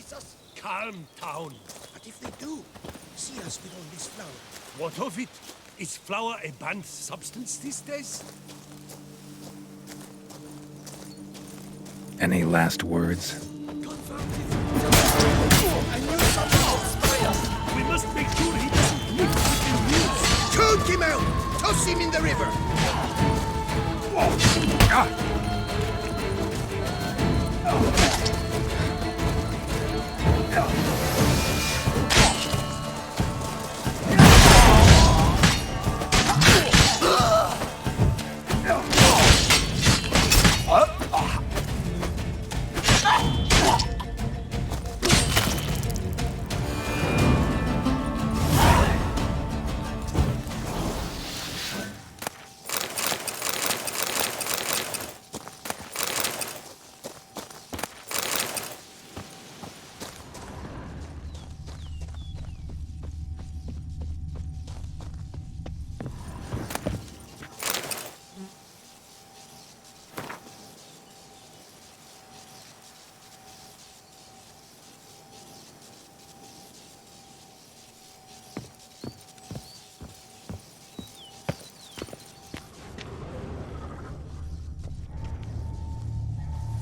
Jesus! Calm down. But if they do, see us with all this flour. What of it? Is flour a banned substance these days? Any last words? I knew something was fire! We must make sure he doesn't live within news. Choke him out! Toss him in the river!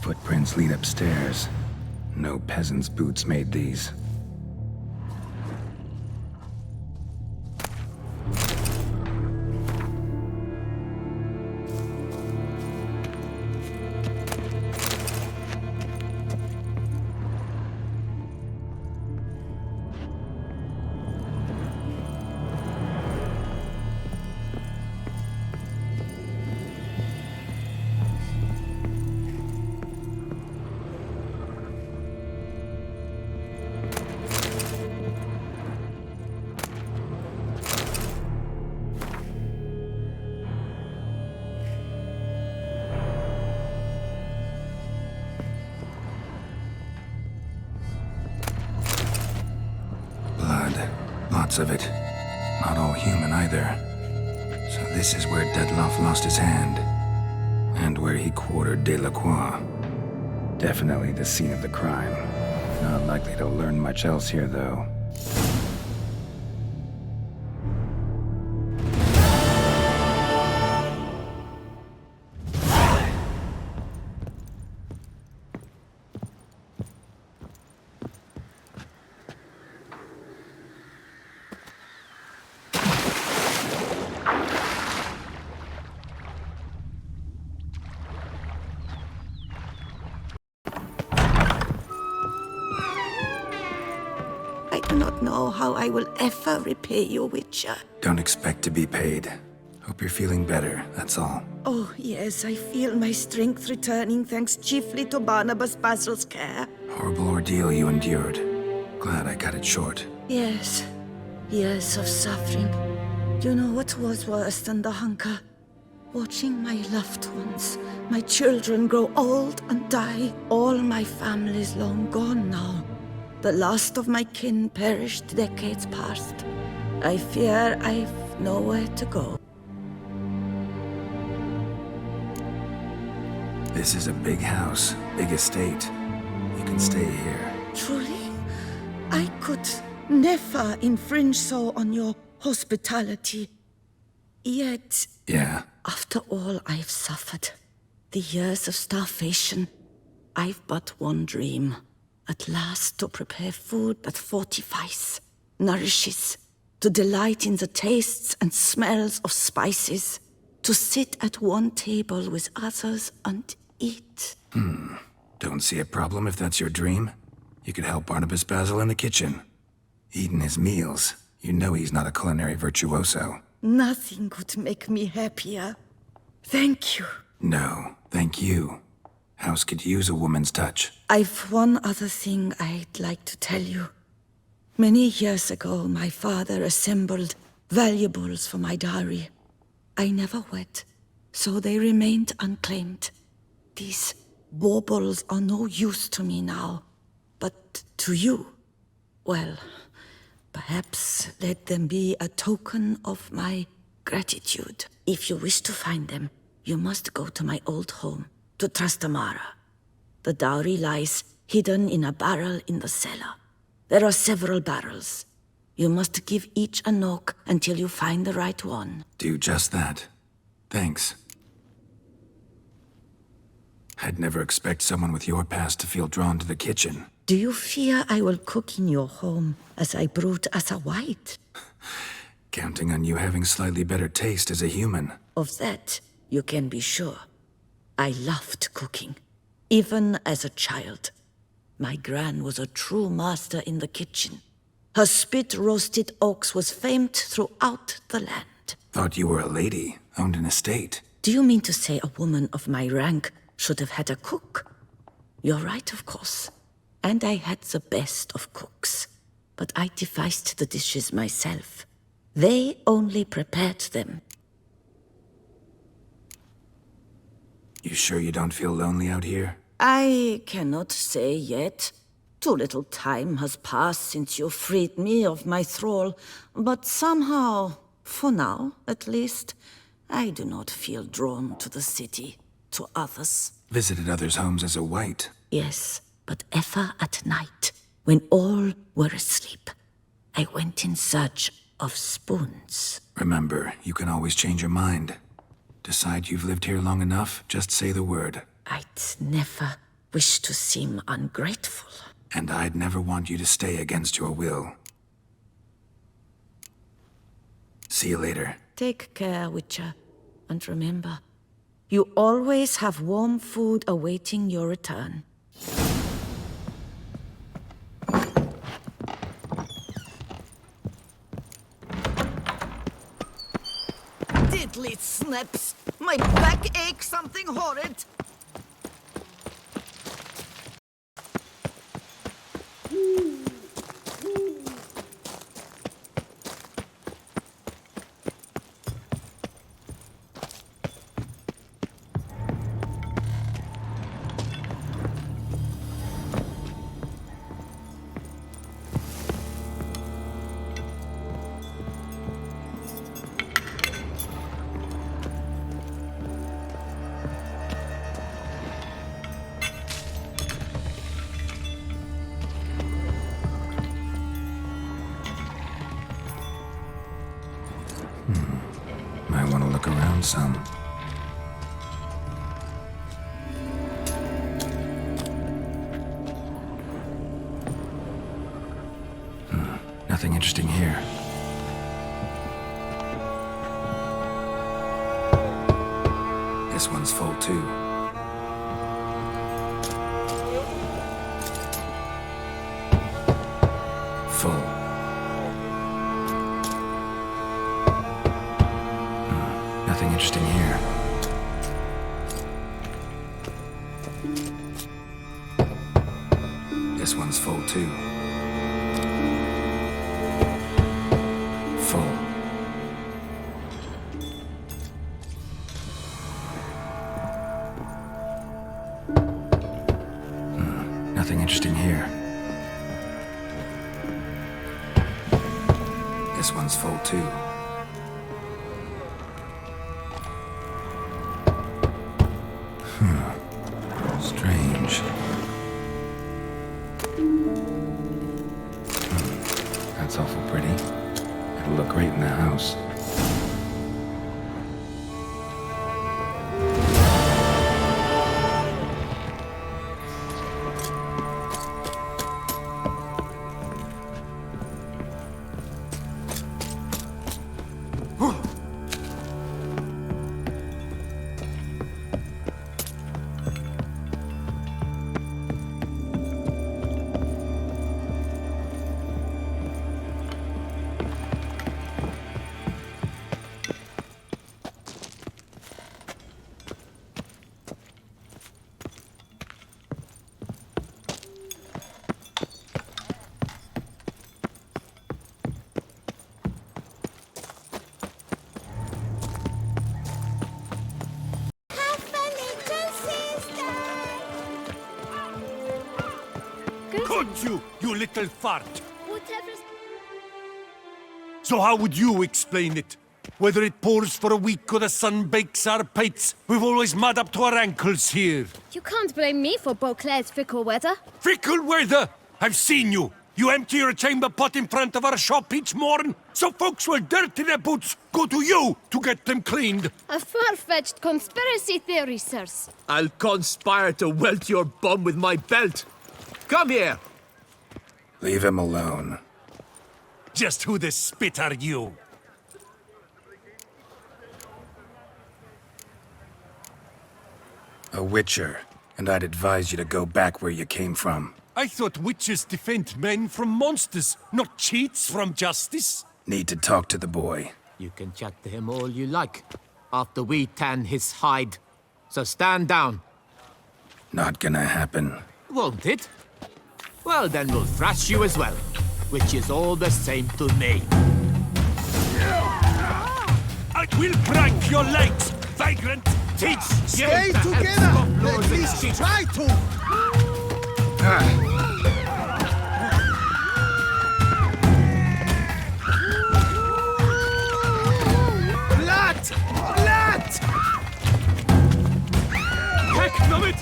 Footprints lead upstairs. No peasant's boots made these. Lots of it. Not all human either. So this is where Detloff lost his hand. And where he quartered Delacroix. Definitely the scene of the crime. Not likely to learn much else here, though. I do not know how I will ever repay you, Witcher. Don't expect to be paid. Hope you're feeling better, that's all. Oh, yes, I feel my strength returning thanks chiefly to Barnabas Basil's care. Horrible ordeal you endured. Glad I cut it short. Yes, years of suffering. You know what was worse than the hunger? Watching my loved ones, my children grow old and die. All my family's long gone now. The last of my kin perished decades past. I fear I've nowhere to go. This is a big house, big estate. You can stay here. Truly? I could never infringe so on your hospitality. Yet, Yeah. after all I've suffered, the years of starvation, I've but one dream. At last to prepare food that fortifies, nourishes, to delight in the tastes and smells of spices, to sit at one table with others and eat. Don't see a problem if that's your dream. You could help Barnabas Basil in the kitchen. Eating his meals. You know he's not a culinary virtuoso. Nothing could make me happier. Thank you. No, thank you. House could use a woman's touch. I've one other thing I'd like to tell you. Many years ago, my father assembled valuables for my dowry. I never wed, so they remained unclaimed. These baubles are no use to me now, but to you, well, perhaps let them be a token of my gratitude. If you wish to find them, you must go to my old home, to Trastamara. The dowry lies hidden in a barrel in the cellar. There are several barrels. You must give each a knock until you find the right one. Do just that. Thanks. I'd never expect someone with your past to feel drawn to the kitchen. Do you fear I will cook in your home as I brewed as a white? Counting on you having slightly better taste as a human. Of that, you can be sure. I loved cooking, even as a child. My gran was a true master in the kitchen. Her spit-roasted oaks was famed throughout the land. Thought you were a lady, owned an estate. Do you mean to say a woman of my rank should have had a cook? You're right, of course. And I had the best of cooks. But I devised the dishes myself. They only prepared them. You sure you don't feel lonely out here? I cannot say yet. Too little time has passed since you freed me of my thrall, but somehow, for now at least, I do not feel drawn to the city, to others. Visited others' homes as a white. Yes, but ever at night, when all were asleep, I went in search of spoons. Remember, you can always change your mind. Decide you've lived here long enough, just say the word. I'd never wish to seem ungrateful. And I'd never want you to stay against your will. See you later. Take care, Witcher. And remember, you always have warm food awaiting your return. Diddly snaps! My back aches something horrid! Might want to look around some. Nothing interesting here. This one's full too. Full. Nothing interesting here. This one's full too. Full. Nothing interesting here. This one's full too. Strange. That's awful pretty. It'll look great in the house. Could you little fart? Whatever's... So how would you explain it? Whether it pours for a week or the sun bakes our pates, we've always mud up to our ankles here. You can't blame me for Beauclair's fickle weather. Fickle weather! I've seen you. You empty your chamber pot in front of our shop each morn, so folks will dirty their boots, go to you to get them cleaned. A far-fetched conspiracy theory, sirs. I'll conspire to welt your bum with my belt. Come here. Leave him alone. Just who the spit are you? A witcher, and I'd advise you to go back where you came from. I thought witches defend men from monsters, not cheats from justice. Need to talk to the boy. You can chat to him all you like, after we tan his hide. So stand down. Not gonna happen. Won't it? Well, then we'll thrash you as well, which is all the same to me. I will break your legs, vagrant! Teach you Stay to help together! stop At lords and least cheats. try to! Blood! Blood! Heck, numb it!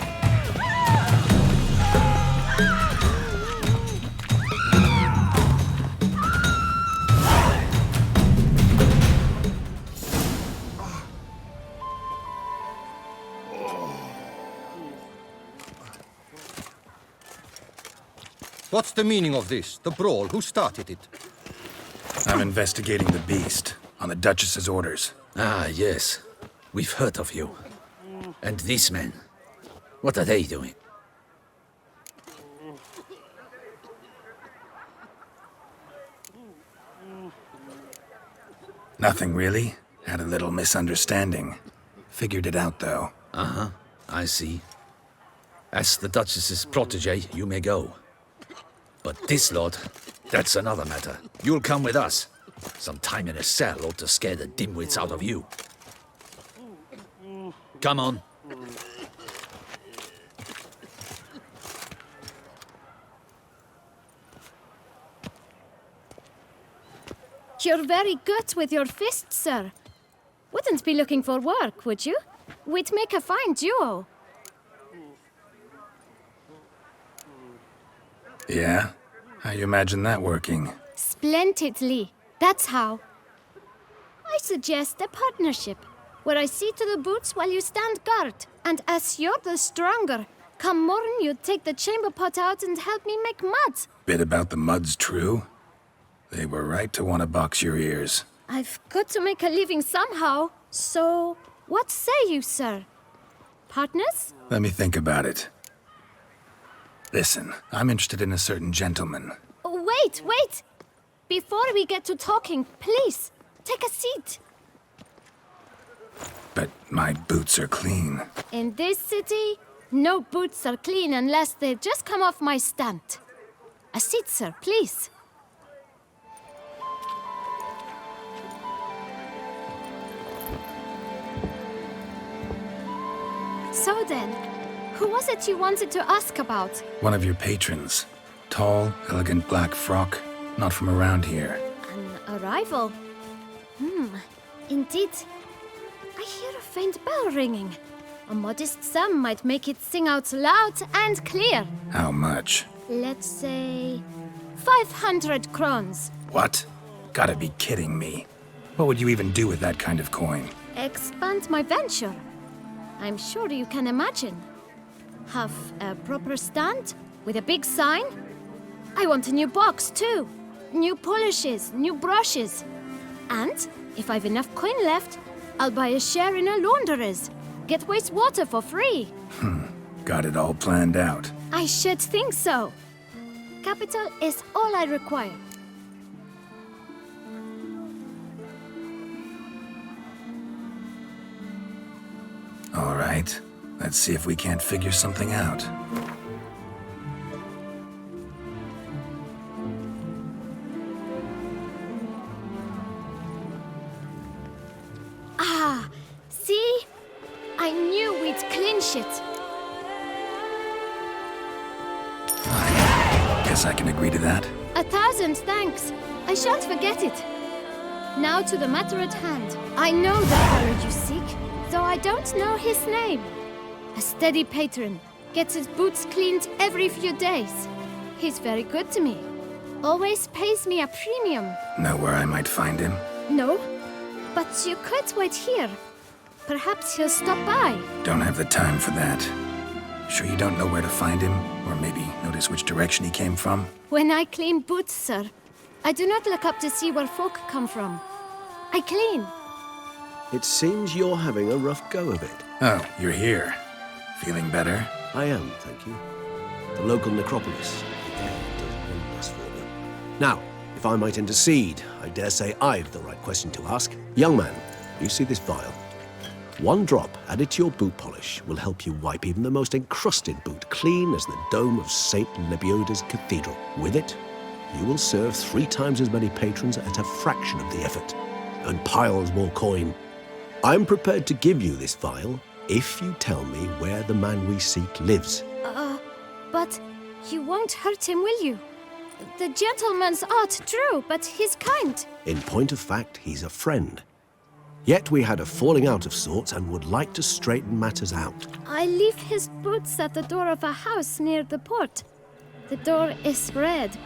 What's the meaning of this? The brawl? Who started it? I'm investigating the beast, on the Duchess's orders. Ah, yes. We've heard of you. And these men, what are they doing? Nothing really. Had a little misunderstanding. Figured it out, though. Uh-huh, I see. As the Duchess's protege, you may go. But this lot, that's another matter. You'll come with us. Some time in a cell ought to scare the dimwits out of you. Come on. You're very good with your fists, sir. Wouldn't be looking for work, would you? We'd make a fine duo. Yeah? How you imagine that working? Splendidly. That's how. I suggest a partnership, where I see to the boots while you stand guard. And as you're the stronger, come morn you take the chamber pot out and help me make mud. Bit about the mud's true? They were right to want to box your ears. I've got to make a living somehow, so what say you, sir? Partners? Let me think about it. Listen, I'm interested in a certain gentleman. Wait, wait! Before we get to talking, please, take a seat. But my boots are clean. In this city, no boots are clean unless they just come off my stand. A seat, sir, please. So then, who was it you wanted to ask about? One of your patrons. Tall, elegant black frock. Not from around here. An arrival? Indeed. I hear a faint bell ringing. A modest sum might make it sing out loud and clear. How much? Let's say 500 crowns. What? Gotta be kidding me. What would you even do with that kind of coin? Expand my venture. I'm sure you can imagine. Have a proper stand with a big sign. I want a new box too. New polishes, new brushes. And if I've enough coin left, I'll buy a share in a launderer's. Get wastewater for free. Got it all planned out. I should think so. Capital is all I require. All right. Let's see if we can't figure something out. Ah, see? I knew we'd clinch it. Guess I can agree to that. 1,000 thanks. I shan't forget it. Now to the matter at hand. I know the fellow you seek, though I don't know his name. A steady patron, gets his boots cleaned every few days. He's very good to me. Always pays me a premium. Know where I might find him? No, but you could wait here. Perhaps he'll stop by. Don't have the time for that. Sure you don't know where to find him? Or maybe notice which direction he came from? When I clean boots, sir, I do not look up to see where folk come from. I clean. It seems you're having a rough go of it. Oh, you're here. Feeling better? I am, thank you. The local necropolis does wonders for me. Now, if I might intercede, I dare say I've the right question to ask. Young man, you see this vial? One drop added to your boot polish will help you wipe even the most encrusted boot clean as the dome of St. Lebioda's cathedral. With it, you will serve 3 times as many patrons at a fraction of the effort, and piles more coin. I'm prepared to give you this vial if you tell me where the man we seek lives. But you won't hurt him, will you? The gentleman's art, true, but he's kind. In point of fact, he's a friend. Yet we had a falling out of sorts and would like to straighten matters out. I leave his boots at the door of a house near the port. The door is red,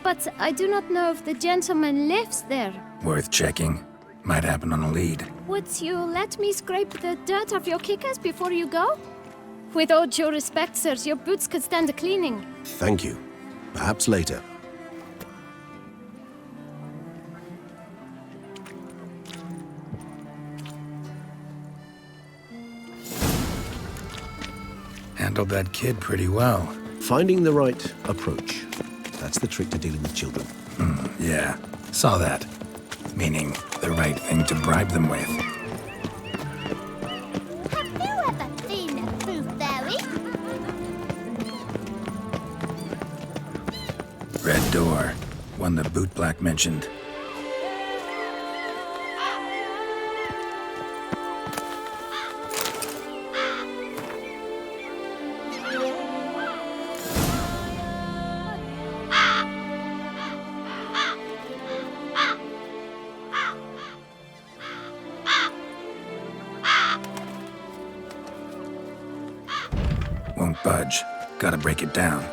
but I do not know if the gentleman lives there. Worth checking. Might happen on a lead. Would you let me scrape the dirt off your kickers before you go? With all due respect, sirs, your boots could stand a cleaning. Thank you. Perhaps later. Handled that kid pretty well. Finding the right approach. That's the trick to dealing with children. Yeah, saw that. Meaning, the right thing to bribe them with. Have you ever seen a true fairy? Red door. One the bootblack mentioned. Won't budge. Gotta break it down.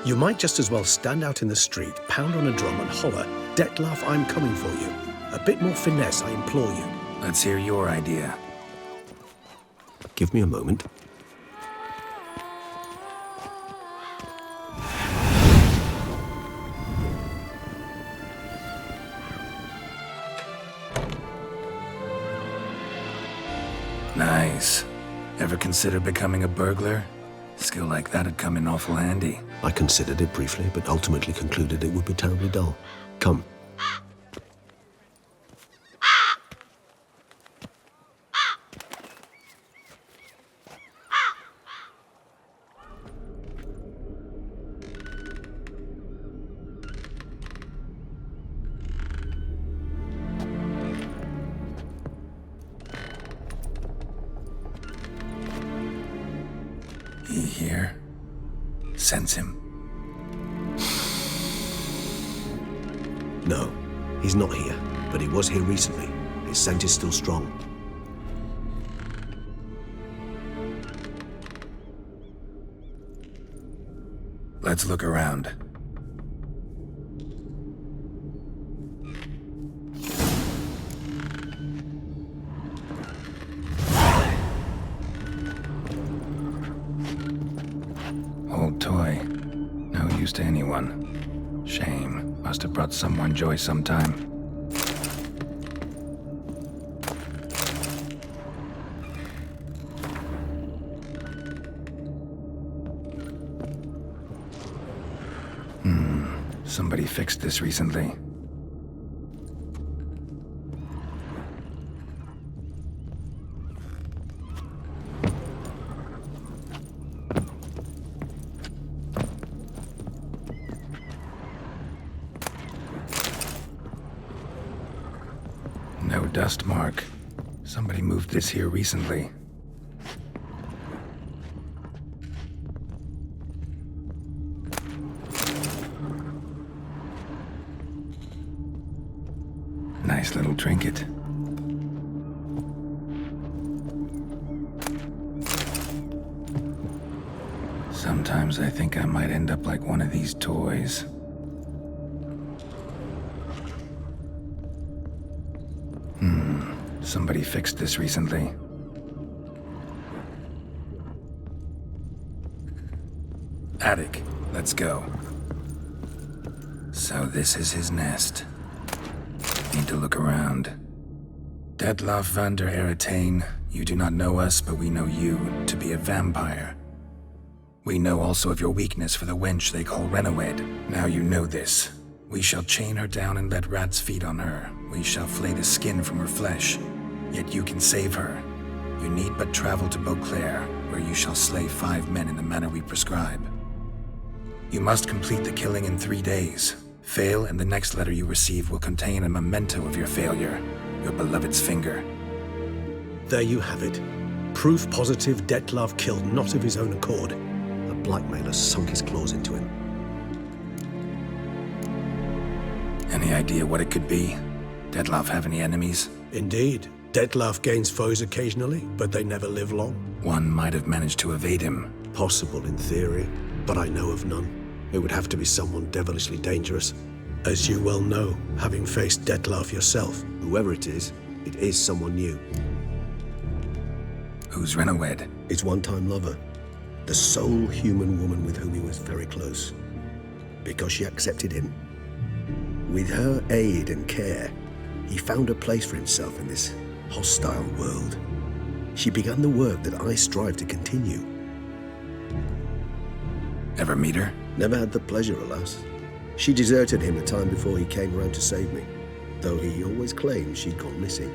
You might just as well stand out in the street, pound on a drum and holler, "Detlef, I'm coming for you." A bit more finesse, I implore you. Let's hear your idea. Give me a moment. Nice. Ever consider becoming a burglar? Skill like that'd come in awful handy. I considered it briefly, but ultimately concluded it would be terribly dull. Come. He here? Sense him. No, he's not here, but he was here recently. His scent is still strong. Let's look around. Old toy. No use to anyone. Shame. Must have brought someone joy sometime. Somebody fixed this recently. No dust mark. Somebody moved this here recently. Nice little trinket. Sometimes I think I might end up like one of these toys. Somebody fixed this recently. Attic, let's go. So this is his nest. Need to look around. Detlaff van der Eretain, you do not know us, but we know you to be a vampire. We know also of your weakness for the wench they call Renowed. Now you know this. We shall chain her down and let rats feed on her. We shall flay the skin from her flesh. Yet you can save her. You need but travel to Beauclair, where you shall slay 5 men in the manner we prescribe. You must complete the killing in 3 days. Fail, and the next letter you receive will contain a memento of your failure, your beloved's finger. There you have it. Proof positive Detlaff killed not of his own accord. A blackmailer sunk his claws into him. Any idea what it could be? Detlaff have any enemies? Indeed. Detlaff gains foes occasionally, but they never live long. One might have managed to evade him. Possible in theory, but I know of none. It would have to be someone devilishly dangerous. As you well know, having faced Detlaff yourself. Whoever it is someone new. Who's Renowed? His one-time lover. The sole human woman with whom he was very close. Because she accepted him. With her aid and care, he found a place for himself in this hostile world. She began the work that I strive to continue. Ever meet her? Never had the pleasure, alas. She deserted him a time before he came around to save me, though he always claimed she'd gone missing.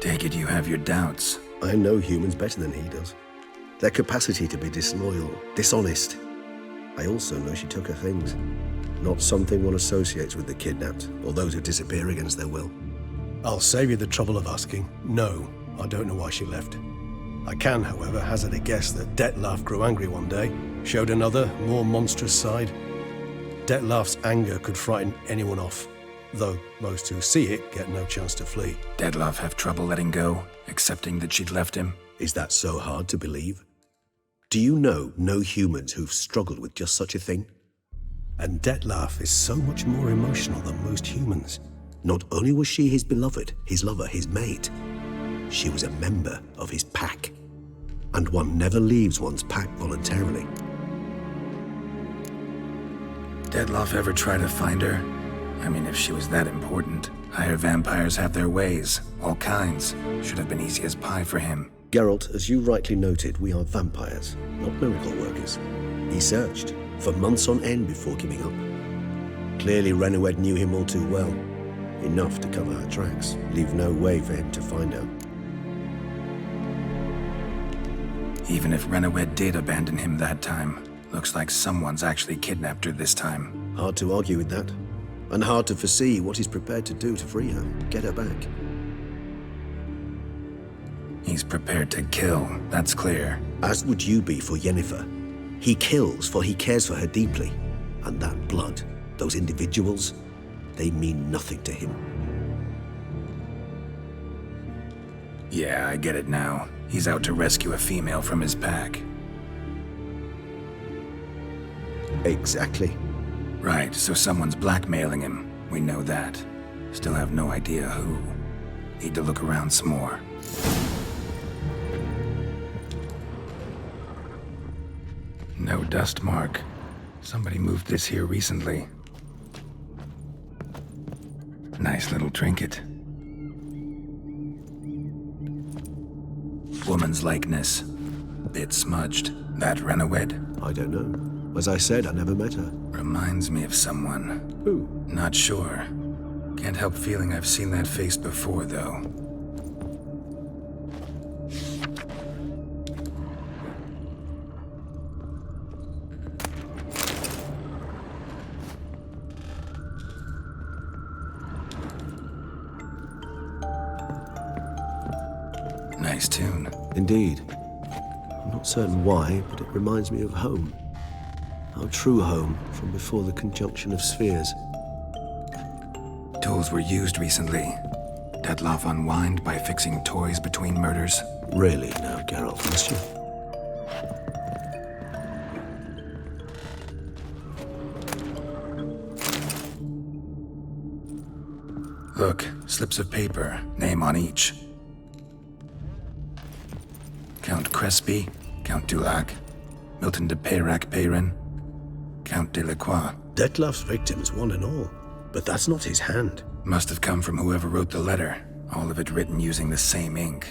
Take it you have your doubts. I know humans better than he does. Their capacity to be disloyal, dishonest. I also know she took her things. Not something one associates with the kidnapped, or those who disappear against their will. I'll save you the trouble of asking. No, I don't know why she left. I can, however, hazard a guess that Detlaff grew angry one day, showed another, more monstrous side. Detlaff's anger could frighten anyone off, though most who see it get no chance to flee. Detlaff have trouble letting go, accepting that she'd left him? Is that so hard to believe? Do you know no humans who've struggled with just such a thing? And Detlaff is so much more emotional than most humans. Not only was she his beloved, his lover, his mate, she was a member of his pack. And one never leaves one's pack voluntarily. Detlaff ever try to find her? I mean, if she was that important. Higher vampires have their ways, all kinds. Should have been easy as pie for him. Geralt, as you rightly noted, we are vampires, not miracle workers. He searched for months on end before giving up. Clearly Renowed knew him all too well. Enough to cover her tracks, leave no way for him to find her. Even if Renowed did abandon him that time, looks like someone's actually kidnapped her this time. Hard to argue with that. And hard to foresee what he's prepared to do to free her, get her back. He's prepared to kill, that's clear. As would you be for Yennefer. He kills for he cares for her deeply. And that blood, those individuals, they mean nothing to him. Yeah, I get it now. He's out to rescue a female from his pack. Exactly. Right, so someone's blackmailing him. We know that. Still have no idea who. Need to look around some more. No dust mark. Somebody moved this here recently. Nice little trinket. Woman's likeness. Bit smudged. That Renowed? I don't know. As I said, I never met her. Reminds me of someone. Who? Not sure. Can't help feeling I've seen that face before, though. Nice tune. Indeed. I'm not certain why, but it reminds me of home. Our true home from before the conjunction of spheres. Tools were used recently. Dettlaff unwind by fixing toys between murders. Really now, Geralt, must you? Look, slips of paper, name on each. Count Crespi, Count Dulac, Milton de Peyrac-Peyrin, Count Delacroix. Dettlaff's victims, one and all. But that's not his hand. Must have come from whoever wrote the letter, all of it written using the same ink.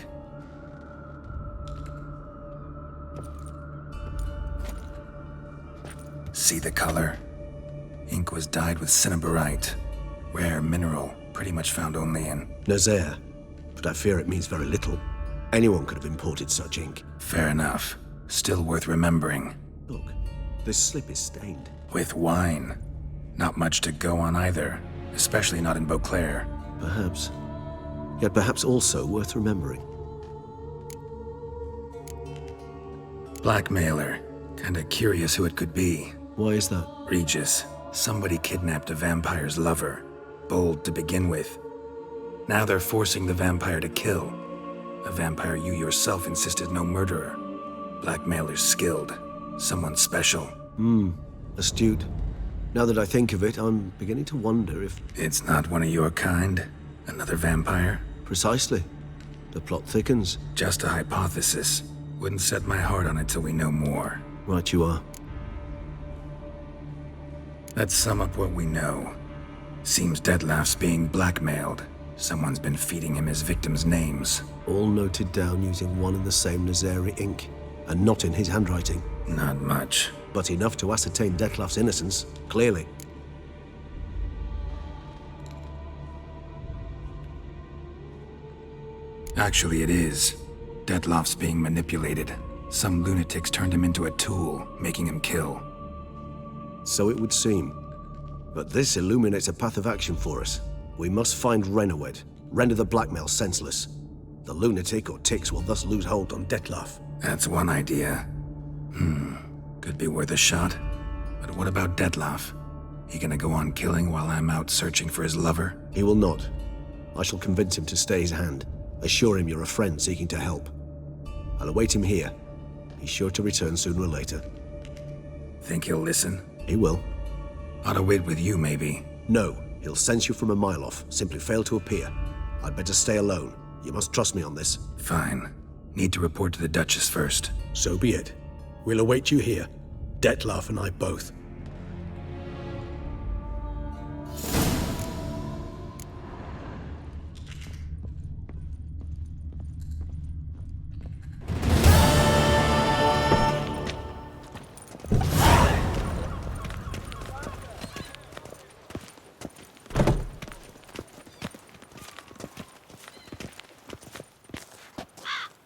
See the color? Ink was dyed with cinnabarite, rare mineral, pretty much found only in... Nazaire, but I fear it means very little. Anyone could have imported such ink. Fair enough. Still worth remembering. Look, this slip is stained. With wine. Not much to go on either, especially not in Beauclair. Perhaps. Yet perhaps also worth remembering. Blackmailer. Kinda curious who it could be. Why is that? Regis. Somebody kidnapped a vampire's lover. Bold to begin with. Now they're forcing the vampire to kill. A vampire you yourself insisted no murderer. Blackmailer's skilled. Someone special. Astute. Now that I think of it, I'm beginning to wonder if... It's not one of your kind? Another vampire? Precisely. The plot thickens. Just a hypothesis. Wouldn't set my heart on it till we know more. Right you are. Let's sum up what we know. Seems Dettlaff's being blackmailed. Someone's been feeding him his victims' names. All noted down using one and the same Nazari ink, and not in his handwriting. Not much. But enough to ascertain Dettlaff's innocence, clearly. Actually, it is. Dettlaff's being manipulated. Some lunatics turned him into a tool, making him kill. So it would seem. But this illuminates a path of action for us. We must find Renowed, render the blackmail senseless. The lunatic or ticks will thus lose hold on Dettlaff. That's one idea. Could be worth a shot. But what about Dettlaff? He gonna go on killing while I'm out searching for his lover? He will not. I shall convince him to stay his hand. Assure him you're a friend seeking to help. I'll await him here. He's sure to return sooner or later. Think he'll listen? He will. Ought to wait with you, maybe. No, he'll sense you from a mile off. Simply fail to appear. I'd better stay alone. You must trust me on this. Fine. Need to report to the Duchess first. So be it. We'll await you here. Dettlaff and I both.